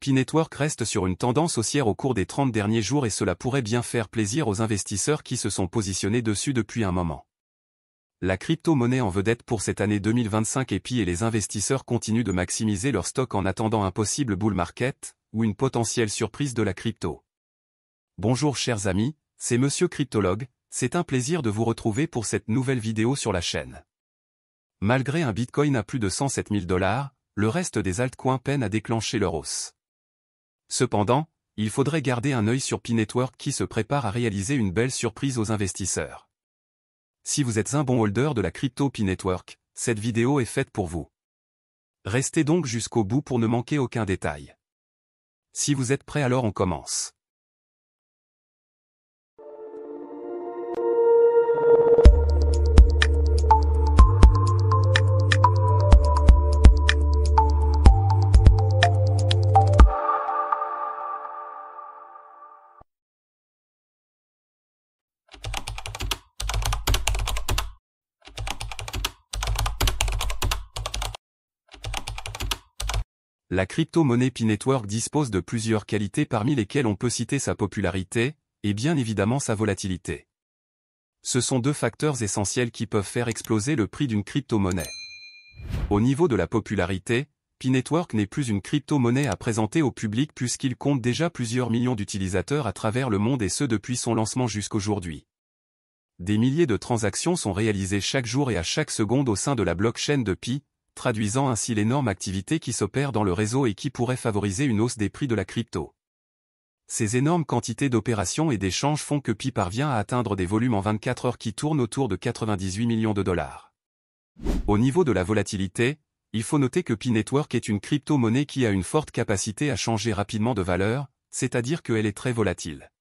Pi Network reste sur une tendance haussière au cours des 30 derniers jours et cela pourrait bien faire plaisir aux investisseurs qui se sont positionnés dessus depuis un moment. La crypto-monnaie en vedette pour cette année 2025 et Pi et les investisseurs continuent de maximiser leur stock en attendant un possible bull market, ou une potentielle surprise de la crypto. Bonjour chers amis, c'est Monsieur Cryptologue, c'est un plaisir de vous retrouver pour cette nouvelle vidéo sur la chaîne. Malgré un Bitcoin à plus de 107 000 $, le reste des altcoins peinent à déclencher leur hausse. Cependant, il faudrait garder un œil sur Pi Network qui se prépare à réaliser une belle surprise aux investisseurs. Si vous êtes un bon holder de la crypto Pi Network, cette vidéo est faite pour vous. Restez donc jusqu'au bout pour ne manquer aucun détail. Si vous êtes prêt alors on commence. La crypto-monnaie Pi Network dispose de plusieurs qualités parmi lesquelles on peut citer sa popularité, et bien évidemment sa volatilité. Ce sont deux facteurs essentiels qui peuvent faire exploser le prix d'une crypto-monnaie. Au niveau de la popularité, Pi Network n'est plus une crypto-monnaie à présenter au public puisqu'il compte déjà plusieurs millions d'utilisateurs à travers le monde et ce depuis son lancement jusqu'aujourd'hui. Des milliers de transactions sont réalisées chaque jour et à chaque seconde au sein de la blockchain de Pi, traduisant ainsi l'énorme activité qui s'opère dans le réseau et qui pourrait favoriser une hausse des prix de la crypto. Ces énormes quantités d'opérations et d'échanges font que Pi parvient à atteindre des volumes en 24 heures qui tournent autour de 98 millions de $. Au niveau de la volatilité, il faut noter que Pi Network est une crypto-monnaie qui a une forte capacité à changer rapidement de valeur, c'est-à-dire qu'elle est très volatile.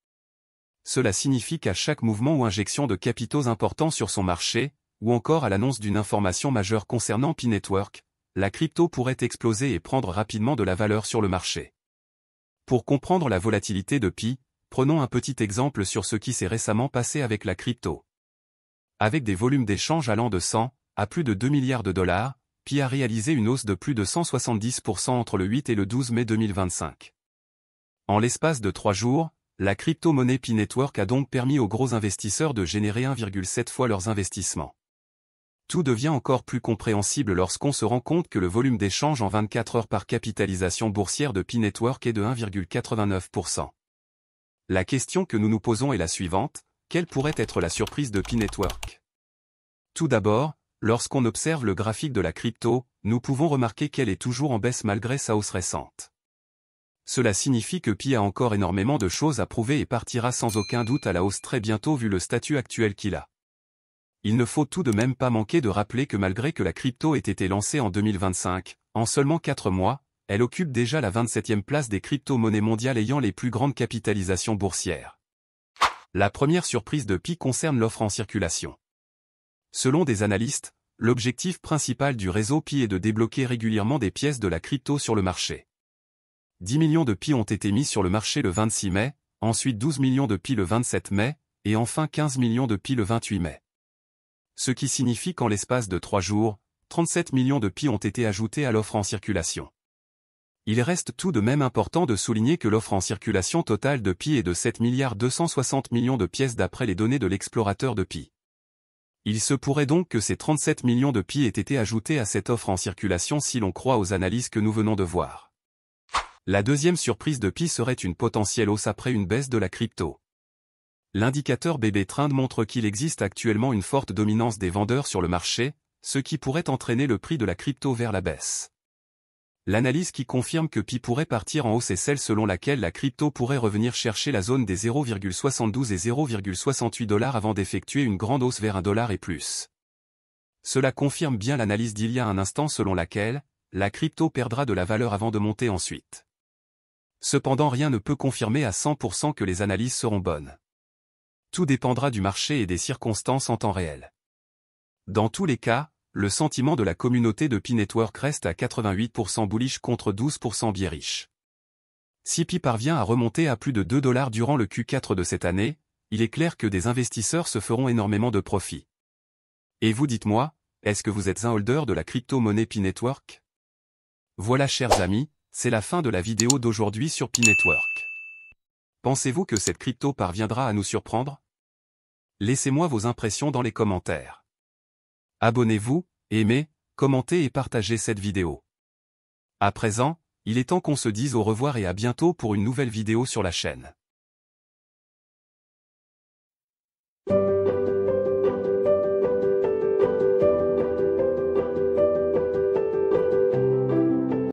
Cela signifie qu'à chaque mouvement ou injection de capitaux importants sur son marché, ou encore à l'annonce d'une information majeure concernant Pi Network, la crypto pourrait exploser et prendre rapidement de la valeur sur le marché. Pour comprendre la volatilité de Pi, prenons un petit exemple sur ce qui s'est récemment passé avec la crypto. Avec des volumes d'échange allant de 100 à plus de 2 milliards de $, Pi a réalisé une hausse de plus de 170% entre le 8 et le 12 mai 2025. En l'espace de 3 jours, la crypto-monnaie Pi Network a donc permis aux gros investisseurs de générer 1,7 fois leurs investissements. Tout devient encore plus compréhensible lorsqu'on se rend compte que le volume d'échange en 24 heures par capitalisation boursière de Pi Network est de 1,89%. La question que nous nous posons est la suivante, quelle pourrait être la surprise de Pi Network? Tout d'abord, lorsqu'on observe le graphique de la crypto, nous pouvons remarquer qu'elle est toujours en baisse malgré sa hausse récente. Cela signifie que Pi a encore énormément de choses à prouver et partira sans aucun doute à la hausse très bientôt vu le statut actuel qu'il a. Il ne faut tout de même pas manquer de rappeler que malgré que la crypto ait été lancée en 2025, en seulement 4 mois, elle occupe déjà la 27e place des crypto-monnaies mondiales ayant les plus grandes capitalisations boursières. La première surprise de Pi concerne l'offre en circulation. Selon des analystes, l'objectif principal du réseau Pi est de débloquer régulièrement des pièces de la crypto sur le marché. 10 millions de Pi ont été mis sur le marché le 26 mai, ensuite 12 millions de Pi le 27 mai, et enfin 15 millions de Pi le 28 mai. Ce qui signifie qu'en l'espace de 3 jours, 37 millions de Pi ont été ajoutés à l'offre en circulation. Il reste tout de même important de souligner que l'offre en circulation totale de Pi est de 7,260 milliards de pièces d'après les données de l'explorateur de Pi. Il se pourrait donc que ces 37 millions de Pi aient été ajoutés à cette offre en circulation si l'on croit aux analyses que nous venons de voir. La deuxième surprise de Pi serait une potentielle hausse après une baisse de la crypto. L'indicateur BB Trend montre qu'il existe actuellement une forte dominance des vendeurs sur le marché, ce qui pourrait entraîner le prix de la crypto vers la baisse. L'analyse qui confirme que Pi pourrait partir en hausse est celle selon laquelle la crypto pourrait revenir chercher la zone des 0,72 et 0,68 $ avant d'effectuer une grande hausse vers $1 et plus. Cela confirme bien l'analyse d'il y a un instant selon laquelle la crypto perdra de la valeur avant de monter ensuite. Cependant rien ne peut confirmer à 100% que les analyses seront bonnes. Tout dépendra du marché et des circonstances en temps réel. Dans tous les cas, le sentiment de la communauté de Pi Network reste à 88% bullish contre 12% bearish. Si Pi parvient à remonter à plus de 2 $ durant le Q4 de cette année, il est clair que des investisseurs se feront énormément de profit. Et vous dites-moi, est-ce que vous êtes un holder de la crypto-monnaie Pi Network? Voilà chers amis, C'est la fin de la vidéo d'aujourd'hui sur Pi Network. Pensez-vous que cette crypto parviendra à nous surprendre? Laissez-moi vos impressions dans les commentaires. Abonnez-vous, aimez, commentez et partagez cette vidéo. À présent, il est temps qu'on se dise au revoir et à bientôt pour une nouvelle vidéo sur la chaîne.